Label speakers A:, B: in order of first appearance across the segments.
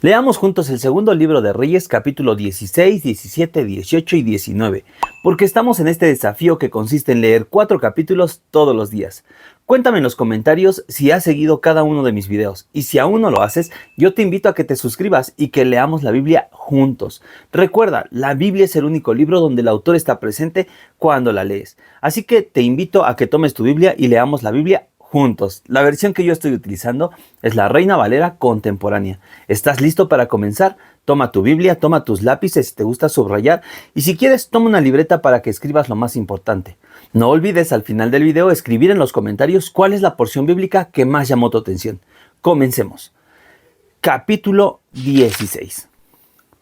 A: Leamos juntos el segundo libro de Reyes, capítulo 16, 17, 18 y 19, porque estamos en este desafío que consiste en leer 4 capítulos todos los días. Cuéntame en los comentarios si has seguido cada uno de mis videos, y si aún no lo haces, yo te invito a que te suscribas y que leamos la Biblia juntos. Recuerda, la Biblia es el único libro donde el autor está presente cuando la lees, así que te invito a que tomes tu Biblia y leamos la Biblia juntos. La versión que yo estoy utilizando es la Reina Valera contemporánea. ¿Estás listo para comenzar? Toma tu Biblia, toma tus lápices si te gusta subrayar y si quieres toma una libreta para que escribas lo más importante. No olvides al final del video escribir en los comentarios cuál es la porción bíblica que más llamó tu atención. Comencemos. Capítulo 16.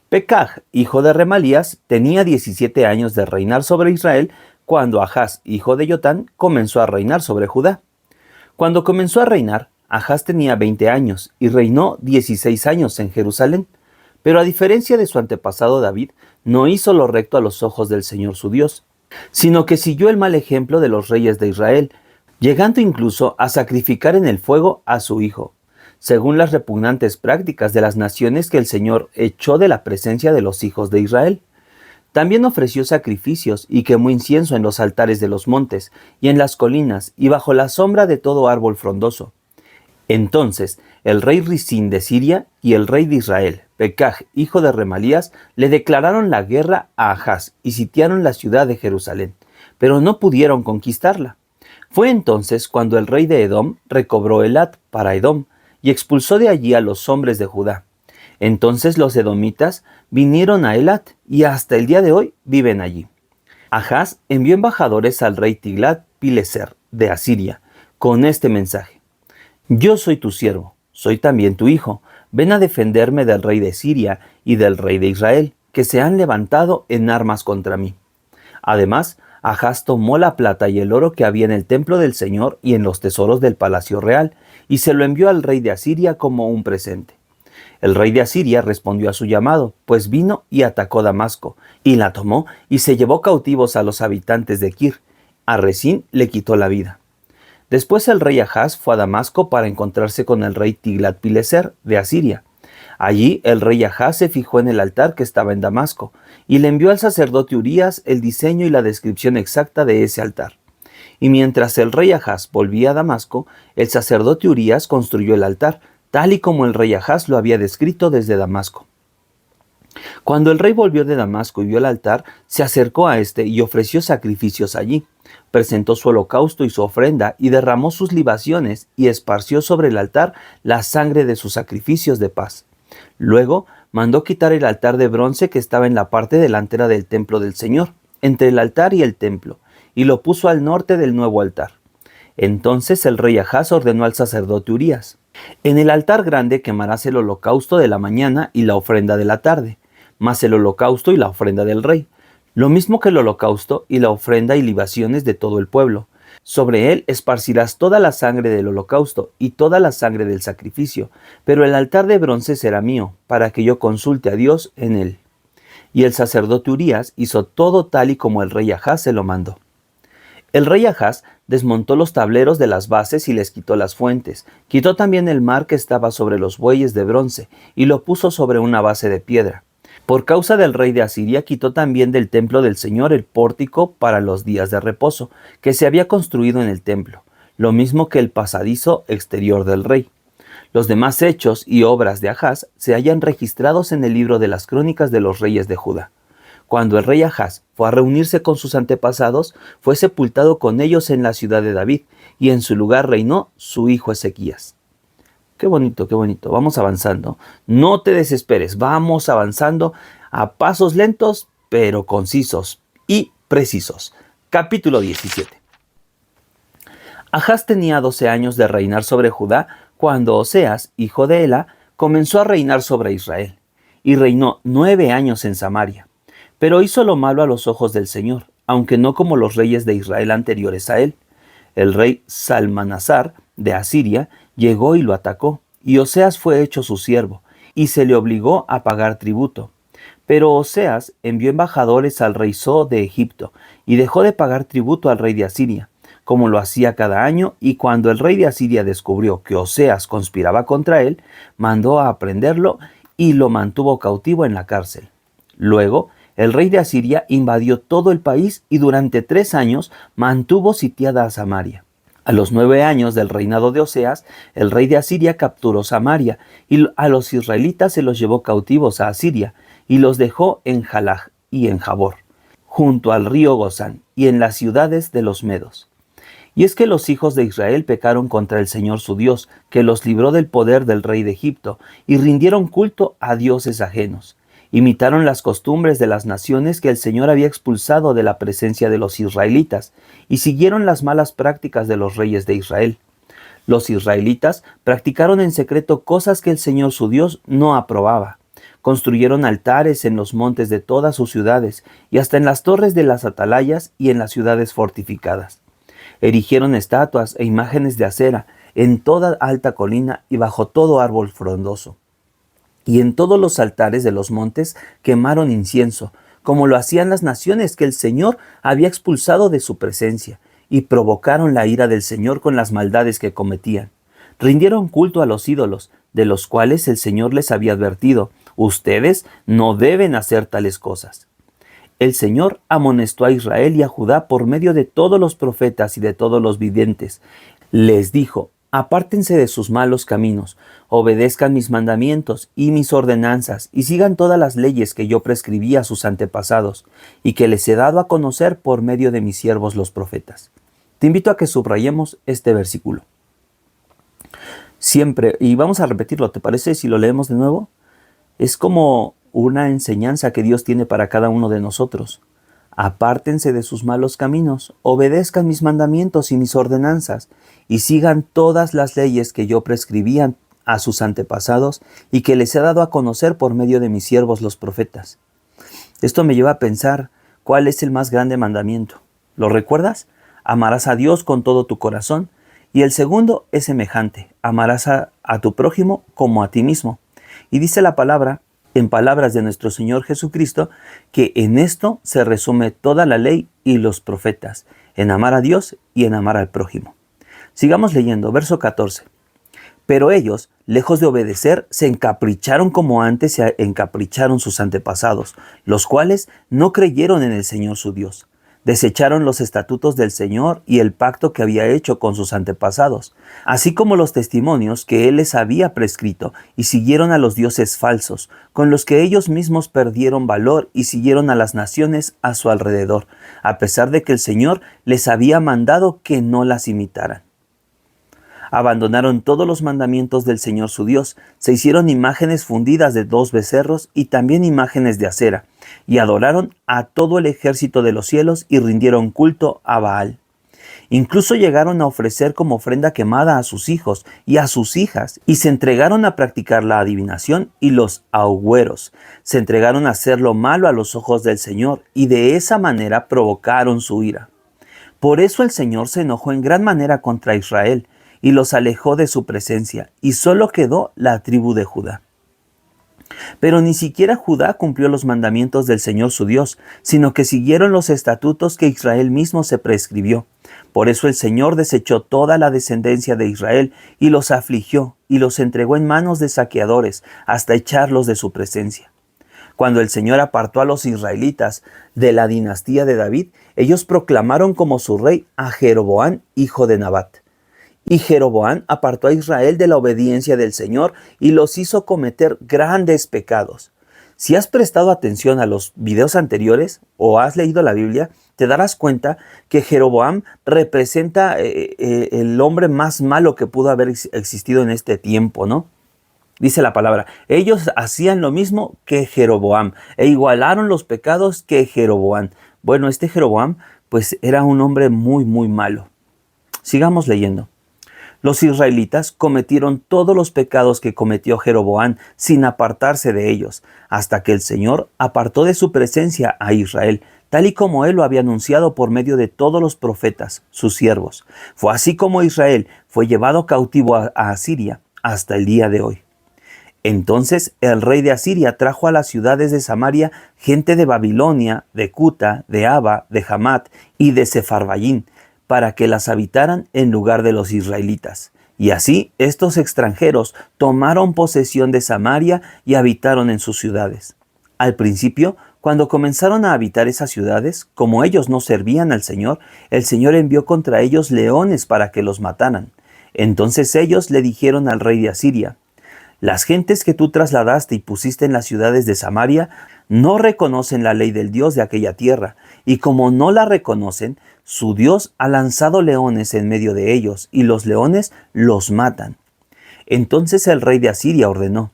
A: Pekaj, hijo de Remalías, tenía 17 años de reinar sobre Israel cuando Ahaz, hijo de Jotán, comenzó a reinar sobre Judá. Cuando comenzó a reinar, Ahaz tenía 20 años y reinó 16 años en Jerusalén. Pero a diferencia de su antepasado David, no hizo lo recto a los ojos del Señor su Dios, sino que siguió el mal ejemplo de los reyes de Israel, llegando incluso a sacrificar en el fuego a su hijo, según las repugnantes prácticas de las naciones que el Señor echó de la presencia de los hijos de Israel. También ofreció sacrificios y quemó incienso en los altares de los montes y en las colinas y bajo la sombra de todo árbol frondoso. Entonces el rey Risín de Siria y el rey de Israel, Pekaj, hijo de Remalías, le declararon la guerra a Ahaz y sitiaron la ciudad de Jerusalén, pero no pudieron conquistarla. Fue entonces cuando el rey de Edom recobró Elat para Edom y expulsó de allí a los hombres de Judá. Entonces los edomitas vinieron a Elat y hasta el día de hoy viven allí. Ahaz envió embajadores al rey Tiglat-Pileser de Asiria con este mensaje: Yo soy tu siervo, soy también tu hijo. Ven a defenderme del rey de Siria y del rey de Israel, que se han levantado en armas contra mí. Además, Ahaz tomó la plata y el oro que había en el templo del Señor y en los tesoros del palacio real, y se lo envió al rey de Asiria como un presente. El rey de Asiria respondió a su llamado, pues vino y atacó Damasco, y la tomó y se llevó cautivos a los habitantes de Kir. A Resín le quitó la vida. Después el rey Ahaz fue a Damasco para encontrarse con el rey Tiglat-Pileser de Asiria. Allí el rey Ahaz se fijó en el altar que estaba en Damasco, y le envió al sacerdote Urías el diseño y la descripción exacta de ese altar. Y mientras el rey Ahaz volvía a Damasco, el sacerdote Urías construyó el altar, tal y como el rey Ahaz lo había descrito desde Damasco. Cuando el rey volvió de Damasco y vio el altar, se acercó a este y ofreció sacrificios allí. Presentó su holocausto y su ofrenda y derramó sus libaciones y esparció sobre el altar la sangre de sus sacrificios de paz. Luego mandó quitar el altar de bronce que estaba en la parte delantera del templo del Señor, entre el altar y el templo, y lo puso al norte del nuevo altar. Entonces el rey Ahaz ordenó al sacerdote Urías: En el altar grande quemarás el holocausto de la mañana y la ofrenda de la tarde, más el holocausto y la ofrenda del rey, lo mismo que el holocausto y la ofrenda y libaciones de todo el pueblo. Sobre él esparcirás toda la sangre del holocausto y toda la sangre del sacrificio, pero el altar de bronce será mío, para que yo consulte a Dios en él. Y el sacerdote Urías hizo todo tal y como el rey Ahaz se lo mandó. El rey Ahaz desmontó los tableros de las bases y les quitó las fuentes. Quitó también el mar que estaba sobre los bueyes de bronce y lo puso sobre una base de piedra. Por causa del rey de Asiria quitó también del templo del Señor el pórtico para los días de reposo, que se había construido en el templo, lo mismo que el pasadizo exterior del rey. Los demás hechos y obras de Ahaz se hallan registrados en el libro de las crónicas de los reyes de Judá. Cuando el rey Ahaz fue a reunirse con sus antepasados, fue sepultado con ellos en la ciudad de David, y en su lugar reinó su hijo Ezequías. Qué bonito, qué bonito. Vamos avanzando. No te desesperes, vamos avanzando a pasos lentos, pero concisos y precisos. Capítulo 17. Ahaz tenía 12 años de reinar sobre Judá cuando Oseas, hijo de Ela, comenzó a reinar sobre Israel, y reinó 9 años en Samaria. Pero hizo lo malo a los ojos del Señor, aunque no como los reyes de Israel anteriores a él. El rey Salmanasar de Asiria llegó y lo atacó, y Oseas fue hecho su siervo, y se le obligó a pagar tributo. Pero Oseas envió embajadores al rey So de Egipto, y dejó de pagar tributo al rey de Asiria, como lo hacía cada año, y cuando el rey de Asiria descubrió que Oseas conspiraba contra él, mandó a aprenderlo y lo mantuvo cautivo en la cárcel. Luego, el rey de Asiria invadió todo el país y durante 3 años mantuvo sitiada a Samaria. A los 9 años del reinado de Oseas, el rey de Asiria capturó Samaria y a los israelitas se los llevó cautivos a Asiria y los dejó en Jalaj y en Jabor, junto al río Gozán y en las ciudades de los medos. Y es que los hijos de Israel pecaron contra el Señor su Dios, que los libró del poder del rey de Egipto, y rindieron culto a dioses ajenos. Imitaron las costumbres de las naciones que el Señor había expulsado de la presencia de los israelitas, y siguieron las malas prácticas de los reyes de Israel. Los israelitas practicaron en secreto cosas que el Señor su Dios no aprobaba. Construyeron altares en los montes de todas sus ciudades, y hasta en las torres de las atalayas y en las ciudades fortificadas. Erigieron estatuas e imágenes de acera en toda alta colina y bajo todo árbol frondoso. Y en todos los altares de los montes quemaron incienso, como lo hacían las naciones que el Señor había expulsado de su presencia, y provocaron la ira del Señor con las maldades que cometían. Rindieron culto a los ídolos, de los cuales el Señor les había advertido: ustedes no deben hacer tales cosas. El Señor amonestó a Israel y a Judá por medio de todos los profetas y de todos los videntes. Les dijo: apártense de sus malos caminos, obedezcan mis mandamientos y mis ordenanzas, y sigan todas las leyes que yo prescribí a sus antepasados, y que les he dado a conocer por medio de mis siervos los profetas. Te invito a que subrayemos este versículo. Siempre, y vamos a repetirlo, ¿te parece si lo leemos de nuevo? Es como una enseñanza que Dios tiene para cada uno de nosotros. Apártense de sus malos caminos, obedezcan mis mandamientos y mis ordenanzas, y sigan todas las leyes que yo prescribí a sus antepasados y que les he dado a conocer por medio de mis siervos los profetas. Esto me lleva a pensar, ¿cuál es el más grande mandamiento? ¿Lo recuerdas? Amarás a Dios con todo tu corazón. Y el segundo es semejante: amarás a tu prójimo como a ti mismo. Y dice la palabra, en palabras de nuestro Señor Jesucristo, que en esto se resume toda la ley y los profetas, en amar a Dios y en amar al prójimo. Sigamos leyendo, verso 14. Pero ellos, lejos de obedecer, se encapricharon como antes se encapricharon sus antepasados, los cuales no creyeron en el Señor su Dios. Desecharon los estatutos del Señor y el pacto que había hecho con sus antepasados, así como los testimonios que Él les había prescrito, y siguieron a los dioses falsos, con los que ellos mismos perdieron valor y siguieron a las naciones a su alrededor, a pesar de que el Señor les había mandado que no las imitaran. Abandonaron todos los mandamientos del Señor su Dios, se hicieron imágenes fundidas de 2 becerros y también imágenes de acera, y adoraron a todo el ejército de los cielos y rindieron culto a Baal. Incluso llegaron a ofrecer como ofrenda quemada a sus hijos y a sus hijas, y se entregaron a practicar la adivinación y los agüeros. Se entregaron a hacer lo malo a los ojos del Señor, y de esa manera provocaron su ira. Por eso el Señor se enojó en gran manera contra Israel, y los alejó de su presencia, y solo quedó la tribu de Judá. Pero ni siquiera Judá cumplió los mandamientos del Señor su Dios, sino que siguieron los estatutos que Israel mismo se prescribió. Por eso el Señor desechó toda la descendencia de Israel, y los afligió, y los entregó en manos de saqueadores, hasta echarlos de su presencia. Cuando el Señor apartó a los israelitas de la dinastía de David, ellos proclamaron como su rey a Jeroboam, hijo de Nabat. Y Jeroboam apartó a Israel de la obediencia del Señor y los hizo cometer grandes pecados. Si has prestado atención a los videos anteriores o has leído la Biblia, te darás cuenta que Jeroboam representa el hombre más malo que pudo haber existido en este tiempo, ¿no? Dice la palabra, ellos hacían lo mismo que Jeroboam e igualaron los pecados que Jeroboam. Bueno, este Jeroboam pues era un hombre muy malo. Sigamos leyendo. Los israelitas cometieron todos los pecados que cometió Jeroboam sin apartarse de ellos, hasta que el Señor apartó de su presencia a Israel, tal y como Él lo había anunciado por medio de todos los profetas, sus siervos. Fue así como Israel fue llevado cautivo a Asiria hasta el día de hoy. Entonces el rey de Asiria trajo a las ciudades de Samaria gente de Babilonia, de Cuta, de Aba, de Hamat y de Sefarvayim, para que las habitaran en lugar de los israelitas. Y así estos extranjeros tomaron posesión de Samaria y habitaron en sus ciudades. Al principio, cuando comenzaron a habitar esas ciudades, como ellos no servían al Señor, el Señor envió contra ellos leones para que los mataran. Entonces ellos le dijeron al rey de Asiria: las gentes que tú trasladaste y pusiste en las ciudades de Samaria no reconocen la ley del Dios de aquella tierra, y como no la reconocen, su Dios ha lanzado leones en medio de ellos, y los leones los matan. Entonces el rey de Asiria ordenó: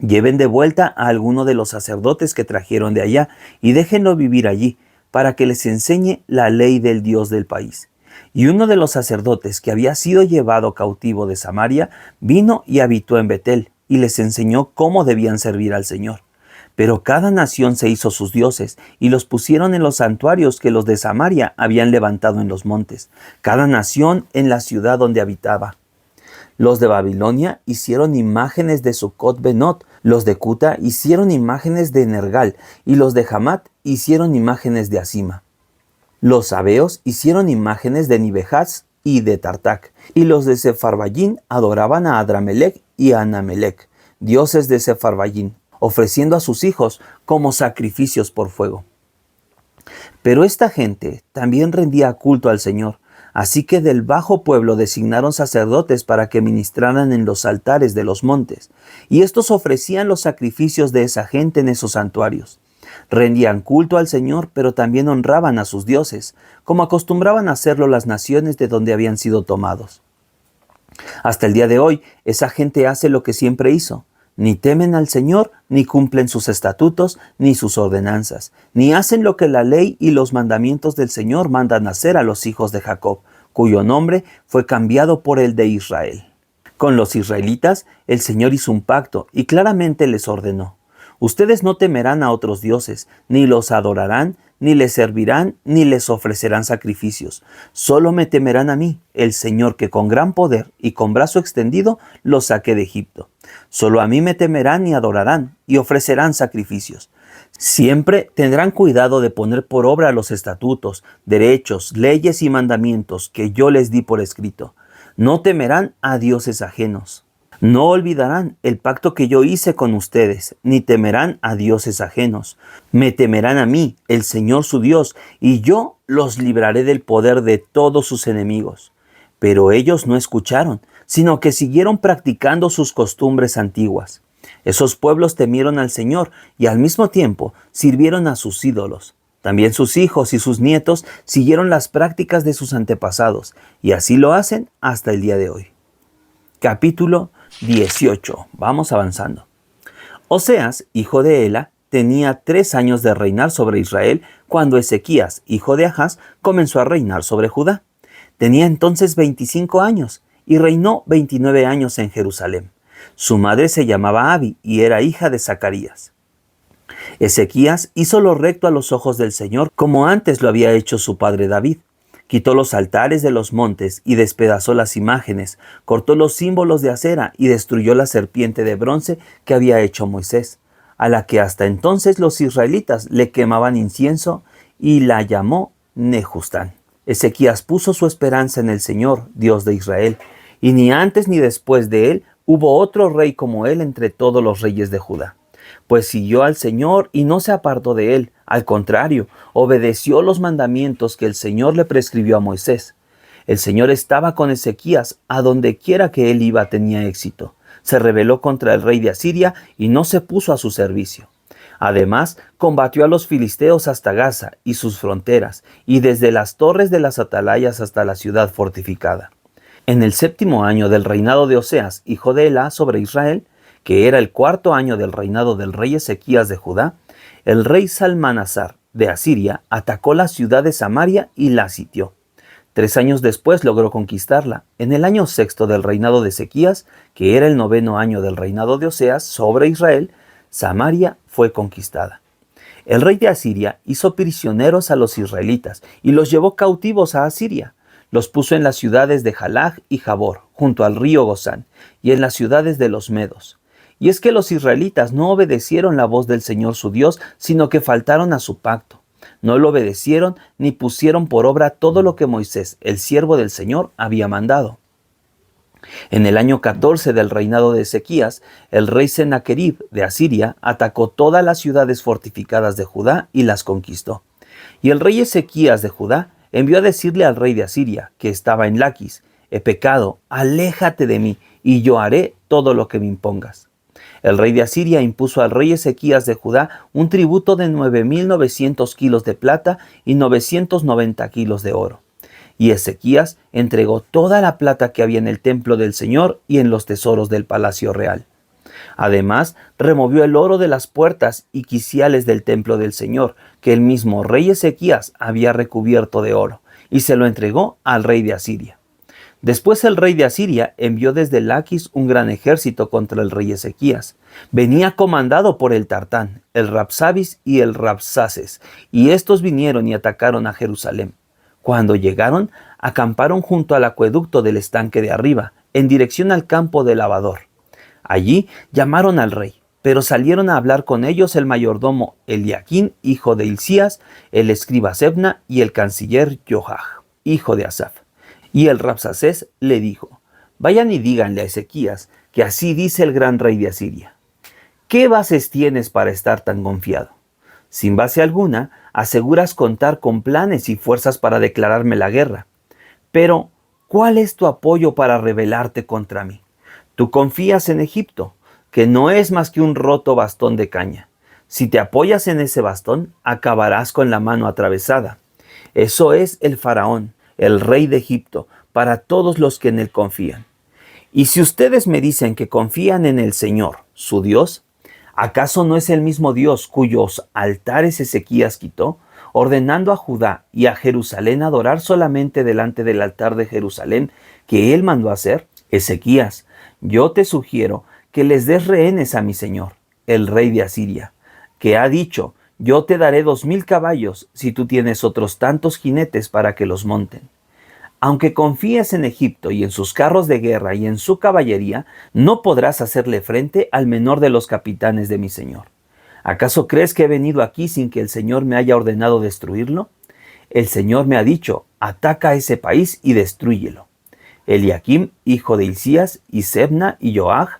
A: lleven de vuelta a alguno de los sacerdotes que trajeron de allá, y déjenlo vivir allí, para que les enseñe la ley del Dios del país. Y uno de los sacerdotes que había sido llevado cautivo de Samaria vino y habitó en Betel, y les enseñó cómo debían servir al Señor. Pero cada nación se hizo sus dioses, y los pusieron en los santuarios que los de Samaria habían levantado en los montes, cada nación en la ciudad donde habitaba. Los de Babilonia hicieron imágenes de Sucot-Benot, los de Cuta hicieron imágenes de Nergal, y los de Hamat hicieron imágenes de Asima. Los sabeos hicieron imágenes de Nibejaz y de Tartac, y los de Sepharvaim adoraban a Adramelech y a Anamelech, dioses de Sepharvaim, ofreciendo a sus hijos como sacrificios por fuego. Pero esta gente también rendía culto al Señor, así que del bajo pueblo designaron sacerdotes para que ministraran en los altares de los montes, y estos ofrecían los sacrificios de esa gente en esos santuarios. Rendían culto al Señor, pero también honraban a sus dioses, como acostumbraban a hacerlo las naciones de donde habían sido tomados. Hasta el día de hoy, esa gente hace lo que siempre hizo. Ni temen al Señor, ni cumplen sus estatutos, ni sus ordenanzas, ni hacen lo que la ley y los mandamientos del Señor mandan hacer a los hijos de Jacob, cuyo nombre fue cambiado por el de Israel. Con los israelitas, el Señor hizo un pacto y claramente les ordenó: ustedes no temerán a otros dioses, ni los adorarán, ni les servirán, ni les ofrecerán sacrificios. Solo me temerán a mí, el Señor, que con gran poder y con brazo extendido los saqué de Egipto. Solo a mí me temerán y adorarán, y ofrecerán sacrificios. Siempre tendrán cuidado de poner por obra los estatutos, derechos, leyes y mandamientos que yo les di por escrito. No temerán a dioses ajenos. No olvidarán el pacto que yo hice con ustedes, ni temerán a dioses ajenos. Me temerán a mí, el Señor su Dios, y yo los libraré del poder de todos sus enemigos. Pero ellos no escucharon, sino que siguieron practicando sus costumbres antiguas. Esos pueblos temieron al Señor y al mismo tiempo sirvieron a sus ídolos. También sus hijos y sus nietos siguieron las prácticas de sus antepasados, y así lo hacen hasta el día de hoy. Capítulo 18. Vamos avanzando. Oseas, hijo de Ela, tenía 3 años de reinar sobre Israel cuando Ezequías, hijo de Ahaz, comenzó a reinar sobre Judá. Tenía entonces 25 años y reinó 29 años en Jerusalén. Su madre se llamaba Abi y era hija de Zacarías. Ezequías hizo lo recto a los ojos del Señor, como antes lo había hecho su padre David. Quitó los altares de los montes y despedazó las imágenes, cortó los símbolos de acera y destruyó la serpiente de bronce que había hecho Moisés, a la que hasta entonces los israelitas le quemaban incienso, y la llamó Nehustán. Ezequías puso su esperanza en el Señor, Dios de Israel, y ni antes ni después de él hubo otro rey como él entre todos los reyes de Judá. Pues siguió al Señor y no se apartó de él. Al contrario, obedeció los mandamientos que el Señor le prescribió a Moisés. El Señor estaba con Ezequías, a donde quiera que él iba tenía éxito. Se rebeló contra el rey de Asiria y no se puso a su servicio. Además, combatió a los filisteos hasta Gaza y sus fronteras, y desde las torres de las atalayas hasta la ciudad fortificada. En el 7º año del reinado de Oseas, hijo de Elá, sobre Israel, que era el 4º año del reinado del rey Ezequías de Judá, el rey Salmanasar de Asiria atacó la ciudad de Samaria y la sitió. 3 años después logró conquistarla. En el año 6º del reinado de Ezequías, que era el 9º año del reinado de Oseas sobre Israel, Samaria fue conquistada. El rey de Asiria hizo prisioneros a los israelitas y los llevó cautivos a Asiria. Los puso en las ciudades de Jalaj y Jabor, junto al río Gozán, y en las ciudades de los medos. Y es que los israelitas no obedecieron la voz del Señor su Dios, sino que faltaron a su pacto. No lo obedecieron ni pusieron por obra todo lo que Moisés, el siervo del Señor, había mandado. En el año 14 del reinado de Ezequías, el rey Sennacherib de Asiria atacó todas las ciudades fortificadas de Judá y las conquistó. Y el rey Ezequías de Judá envió a decirle al rey de Asiria, que estaba en Laquis: he pecado, aléjate de mí, y yo haré todo lo que me impongas. El rey de Asiria impuso al rey Ezequías de Judá un tributo de 9.900 kilos de plata y 990 kilos de oro. Y Ezequías entregó toda la plata que había en el templo del Señor y en los tesoros del palacio real. Además, removió el oro de las puertas y quiciales del templo del Señor, que el mismo rey Ezequías había recubierto de oro, y se lo entregó al rey de Asiria. Después el rey de Asiria envió desde Laquis un gran ejército contra el rey Ezequías. Venía comandado por el Tartán, el Rabsabis y el Rabsaces, y estos vinieron y atacaron a Jerusalén. Cuando llegaron, acamparon junto al acueducto del estanque de arriba, en dirección al campo de lavador. Allí llamaron al rey, pero salieron a hablar con ellos el mayordomo Eliaquín, hijo de Hilcías, el escriba Sebna y el canciller Joach, hijo de Asaf. Y el Rabsacés le dijo: vayan y díganle a Ezequías que así dice el gran rey de Asiria. ¿Qué bases tienes para estar tan confiado? Sin base alguna, aseguras contar con planes y fuerzas para declararme la guerra. Pero, ¿cuál es tu apoyo para rebelarte contra mí? Tú confías en Egipto, que no es más que un roto bastón de caña. Si te apoyas en ese bastón, acabarás con la mano atravesada. Eso es el faraón, el rey de Egipto, para todos los que en él confían. Y si ustedes me dicen que confían en el Señor, su Dios, ¿acaso no es el mismo Dios cuyos altares Ezequías quitó, ordenando a Judá y a Jerusalén adorar solamente delante del altar de Jerusalén que él mandó hacer? Ezequías, yo te sugiero que les des rehenes a mi señor, el rey de Asiria, que ha dicho: yo te daré 2.000 caballos si tú tienes otros tantos jinetes para que los monten. Aunque confíes en Egipto y en sus carros de guerra y en su caballería, no podrás hacerle frente al menor de los capitanes de mi señor. ¿Acaso crees que he venido aquí sin que el Señor me haya ordenado destruirlo? El Señor me ha dicho: ataca a ese país y destrúyelo. Eliaquim, hijo de Hilcías, y Sebna y Joach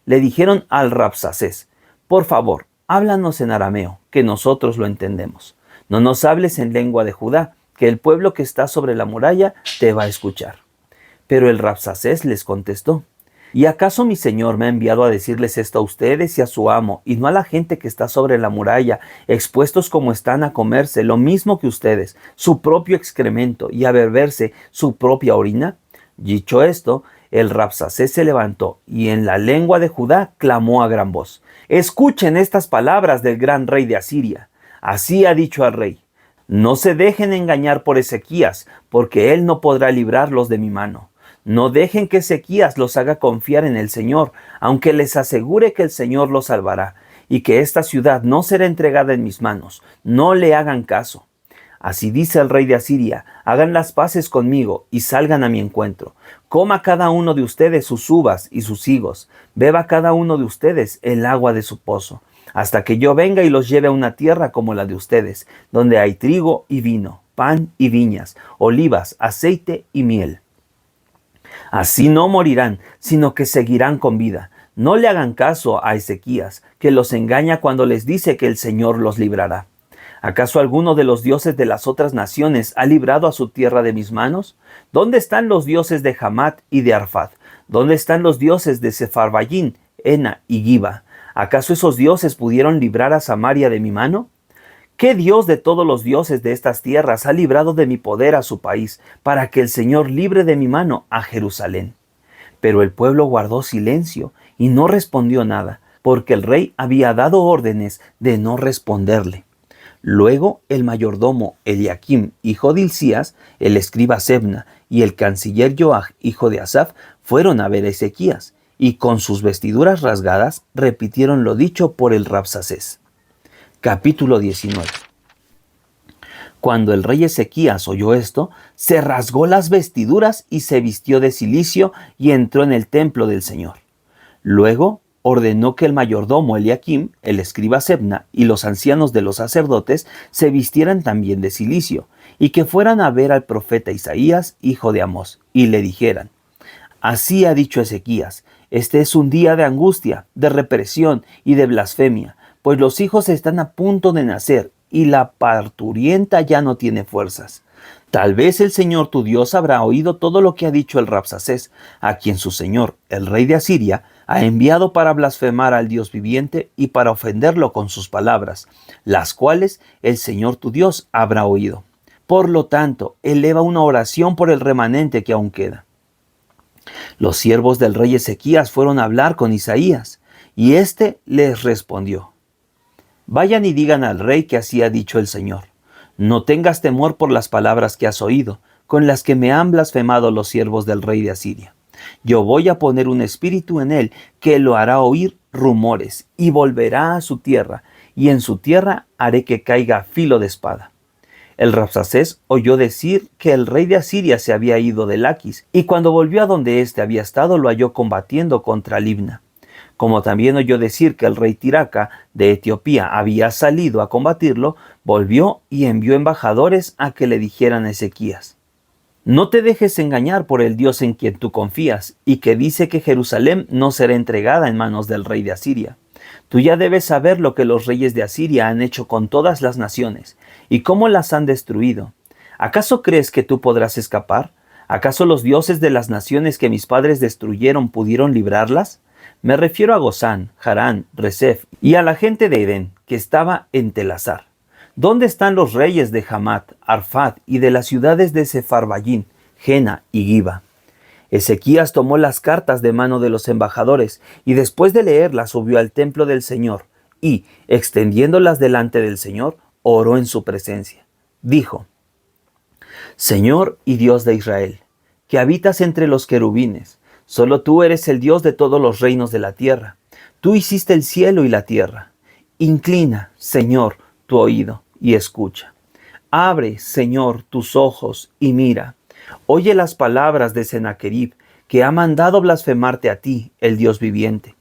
A: le dijeron al Rabsacés: por favor, háblanos en arameo, que nosotros lo entendemos. No nos hables en lengua de Judá, que el pueblo que está sobre la muralla te va a escuchar. Pero el Rabsacés les contestó: ¿y acaso mi señor me ha enviado a decirles esto a ustedes y a su amo, y no a la gente que está sobre la muralla, expuestos como están a comerse lo mismo que ustedes, su propio excremento, y a beberse su propia orina? Dicho esto, el Rabsacés se levantó y en la lengua de Judá clamó a gran voz: escuchen estas palabras del gran rey de Asiria. Así ha dicho al rey: no se dejen engañar por Ezequías, porque él no podrá librarlos de mi mano. No dejen que Ezequías los haga confiar en el Señor, aunque les asegure que el Señor los salvará, y que esta ciudad no será entregada en mis manos. No le hagan caso. Así dice el rey de Asiria: hagan las paces conmigo y salgan a mi encuentro. Coma cada uno de ustedes sus uvas y sus higos. Beba cada uno de ustedes el agua de su pozo, hasta que yo venga y los lleve a una tierra como la de ustedes, donde hay trigo y vino, pan y viñas, olivas, aceite y miel. Así no morirán, sino que seguirán con vida. No le hagan caso a Ezequías, que los engaña cuando les dice que el Señor los librará. ¿Acaso alguno de los dioses de las otras naciones ha librado a su tierra de mis manos? ¿Dónde están los dioses de Hamat y de Arfad? ¿Dónde están los dioses de Sefarvayim, Ena y Giba? ¿Acaso esos dioses pudieron librar a Samaria de mi mano? ¿Qué Dios de todos los dioses de estas tierras ha librado de mi poder a su país, para que el Señor libre de mi mano a Jerusalén? Pero el pueblo guardó silencio y no respondió nada, porque el rey había dado órdenes de no responderle. Luego el mayordomo Eliaquim, hijo de Hilcías, el escriba Sebna y el canciller Joach, hijo de Asaf, fueron a ver a Ezequías, y con sus vestiduras rasgadas repitieron lo dicho por el Rabsacés. Capítulo 19. Cuando el rey Ezequías oyó esto, se rasgó las vestiduras y se vistió de cilicio y entró en el templo del Señor. Luego ordenó que el mayordomo Eliaquim, el escriba Sebna y los ancianos de los sacerdotes se vistieran también de cilicio, y que fueran a ver al profeta Isaías, hijo de Amós, y le dijeran: Así ha dicho Ezequías: este es un día de angustia, de represión y de blasfemia, pues los hijos están a punto de nacer y la parturienta ya no tiene fuerzas. Tal vez el Señor tu Dios habrá oído todo lo que ha dicho el Rabsacés, a quien su señor, el rey de Asiria, ha enviado para blasfemar al Dios viviente y para ofenderlo con sus palabras, las cuales el Señor tu Dios habrá oído. Por lo tanto, eleva una oración por el remanente que aún queda. Los siervos del rey Ezequías fueron a hablar con Isaías, y éste les respondió: Vayan y digan al rey que así ha dicho el Señor: no tengas temor por las palabras que has oído, con las que me han blasfemado los siervos del rey de Asiria. Yo voy a poner un espíritu en él que lo hará oír rumores, y volverá a su tierra, y en su tierra haré que caiga filo de espada. El Rabsacés oyó decir que el rey de Asiria se había ido de Laquis, y cuando volvió a donde éste había estado, lo halló combatiendo contra Libna. Como también oyó decir que el rey Tiraca de Etiopía había salido a combatirlo, volvió y envió embajadores a que le dijeran a Ezequías: no te dejes engañar por el Dios en quien tú confías, y que dice que Jerusalén no será entregada en manos del rey de Asiria. Tú ya debes saber lo que los reyes de Asiria han hecho con todas las naciones, y cómo las han destruido. ¿Acaso crees que tú podrás escapar? ¿Acaso los dioses de las naciones que mis padres destruyeron pudieron librarlas? Me refiero a Gozán, Harán, Resef y a la gente de Edén, que estaba en Telasar. ¿Dónde están los reyes de Hamat, Arfad y de las ciudades de Sefarvayim, Jena y Giba? Ezequías tomó las cartas de mano de los embajadores y después de leerlas subió al templo del Señor y, extendiéndolas delante del Señor, oró en su presencia. Dijo: Señor y Dios de Israel, que habitas entre los querubines, solo tú eres el Dios de todos los reinos de la tierra. Tú hiciste el cielo y la tierra. Inclina, Señor, tu oído y escucha. Abre, Señor, tus ojos y mira. Oye las palabras de Sennacherib, que ha mandado blasfemarte a ti, el Dios viviente.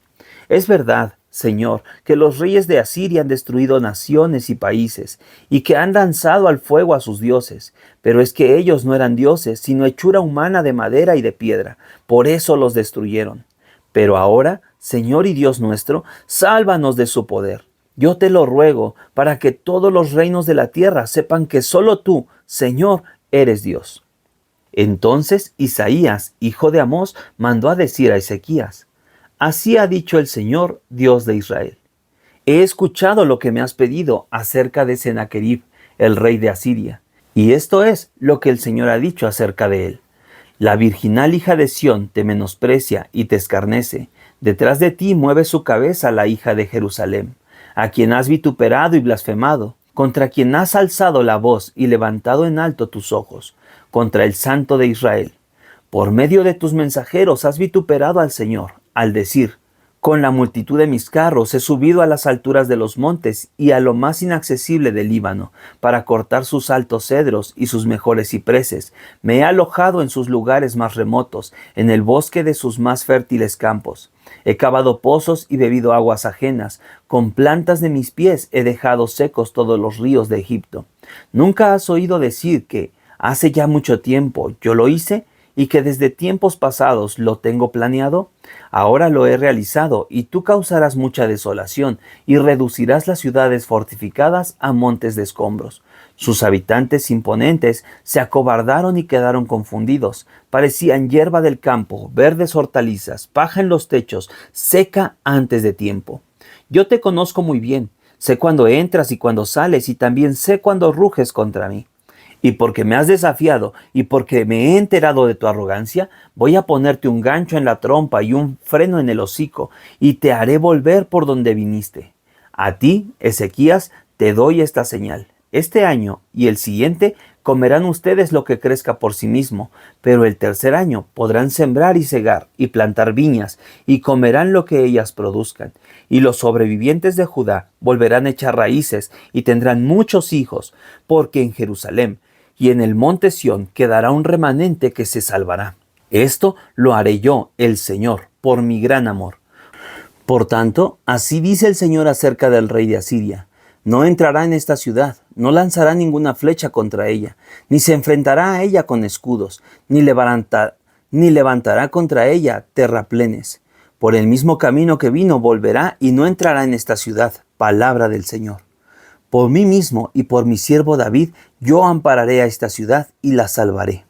A: Es verdad, Señor, que los reyes de Asiria han destruido naciones y países, y que han lanzado al fuego a sus dioses. Pero es que ellos no eran dioses, sino hechura humana de madera y de piedra. Por eso los destruyeron. Pero ahora, Señor y Dios nuestro, sálvanos de su poder. Yo te lo ruego, para que todos los reinos de la tierra sepan que solo tú, Señor, eres Dios. Entonces Isaías, hijo de Amós, mandó a decir a Ezequías: así ha dicho el Señor, Dios de Israel: he escuchado lo que me has pedido acerca de Sennacherib, el rey de Asiria, y esto es lo que el Señor ha dicho acerca de él. La virginal hija de Sión te menosprecia y te escarnece. Detrás de ti mueve su cabeza la hija de Jerusalén, a quien has vituperado y blasfemado, contra quien has alzado la voz y levantado en alto tus ojos, contra el Santo de Israel. Por medio de tus mensajeros has vituperado al Señor, al decir: con la multitud de mis carros he subido a las alturas de los montes y a lo más inaccesible del Líbano, para cortar sus altos cedros y sus mejores cipreses. Me he alojado en sus lugares más remotos, en el bosque de sus más fértiles campos. He cavado pozos y bebido aguas ajenas. Con plantas de mis pies he dejado secos todos los ríos de Egipto. ¿Nunca has oído decir que hace ya mucho tiempo yo lo hice y que desde tiempos pasados lo tengo planeado? Ahora lo he realizado, y tú causarás mucha desolación y reducirás las ciudades fortificadas a montes de escombros. Sus habitantes imponentes se acobardaron y quedaron confundidos. Parecían hierba del campo, verdes hortalizas, paja en los techos, seca antes de tiempo. Yo te conozco muy bien, sé cuándo entras y cuándo sales, y también sé cuándo ruges contra mí. Y porque me has desafiado y porque me he enterado de tu arrogancia, voy a ponerte un gancho en la trompa y un freno en el hocico, y te haré volver por donde viniste. A ti, Ezequías, te doy esta señal. Este año y el siguiente comerán ustedes lo que crezca por sí mismo, pero el tercer año podrán sembrar y segar y plantar viñas, y comerán lo que ellas produzcan. Y los sobrevivientes de Judá volverán a echar raíces y tendrán muchos hijos, porque en Jerusalén y en el monte Sión quedará un remanente que se salvará. Esto lo haré yo, el Señor, por mi gran amor. Por tanto, así dice el Señor acerca del rey de Asiria: no entrará en esta ciudad, no lanzará ninguna flecha contra ella, ni se enfrentará a ella con escudos, ni ni levantará contra ella terraplenes. Por el mismo camino que vino volverá y no entrará en esta ciudad. Palabra del Señor. Por mí mismo y por mi siervo David, yo ampararé a esta ciudad y la salvaré.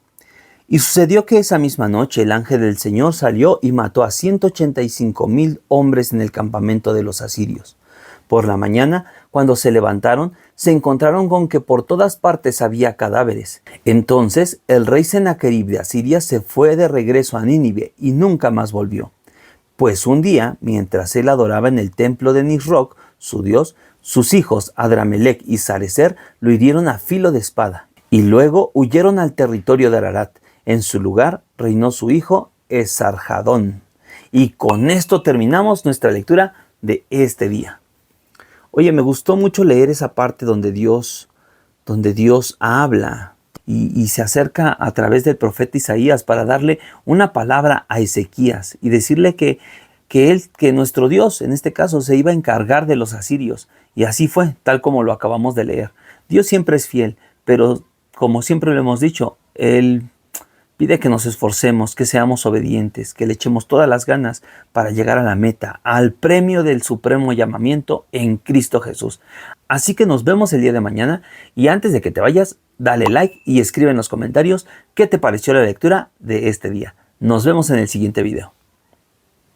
A: Y sucedió que esa misma noche el ángel del Señor salió y mató a 185,000 hombres en el campamento de los asirios. Por la mañana, cuando se levantaron, se encontraron con que por todas partes había cadáveres. Entonces el rey Sennacherib de Asiria se fue de regreso a Nínive y nunca más volvió. Pues un día, mientras él adoraba en el templo de Nisroch, su dios, sus hijos Adramelech y Sarecer lo hirieron a filo de espada, y luego huyeron al territorio de Ararat. En su lugar reinó su hijo Esarhadón. Y con esto terminamos nuestra lectura de este día. Oye, me gustó mucho leer esa parte donde Dios habla y se acerca a través del profeta Isaías para darle una palabra a Ezequías y decirle que nuestro Dios, en este caso, se iba a encargar de los asirios. Y así fue, tal como lo acabamos de leer. Dios siempre es fiel, pero como siempre lo hemos dicho, Él pide que nos esforcemos, que seamos obedientes, que le echemos todas las ganas para llegar a la meta, al premio del supremo llamamiento en Cristo Jesús. Así que nos vemos el día de mañana y antes de que te vayas, dale like y escribe en los comentarios qué te pareció la lectura de este día. Nos vemos en el siguiente video.